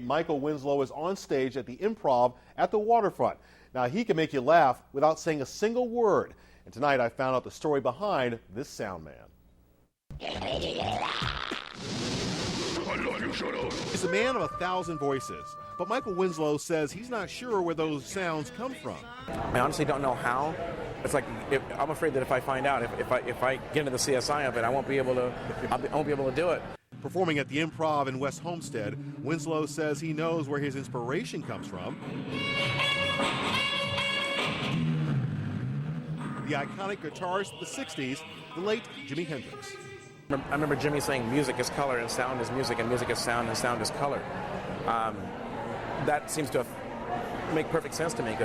Michael Winslow is on stage at the Improv at the waterfront. Now, he can make you laugh without saying a single word. And tonight I found out the story behind this sound man. He's a man of 1,000 voices, but Michael Winslow says he's not sure where those sounds come from. I honestly don't know how. It's like I'm afraid that if I find out, if I get into the CSI of it, I won't be able to do it. Performing at the Improv in West Homestead, Winslow says he knows where his inspiration comes from. The iconic guitarist of the 60s, the late Jimi Hendrix. I remember Jimmy saying music is color and sound is music and music is sound and sound is color. That seems to make perfect sense to me. In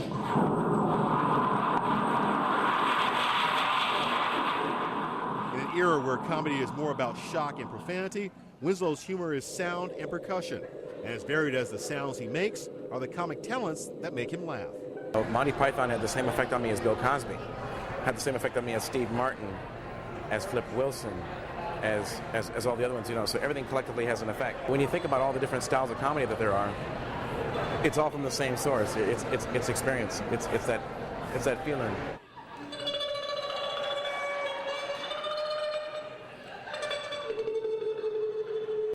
an era where comedy is more about shock and profanity, Winslow's humor is sound and percussion. And as varied as the sounds he makes are the comic talents that make him laugh. Monty Python had the same effect on me as Bill Cosby, had the same effect on me as Steve Martin, as Flip Wilson, as all the other ones, you know, so everything collectively has an effect. When you think about all the different styles of comedy that there are, it's all from the same source. It's experience. It's that feeling.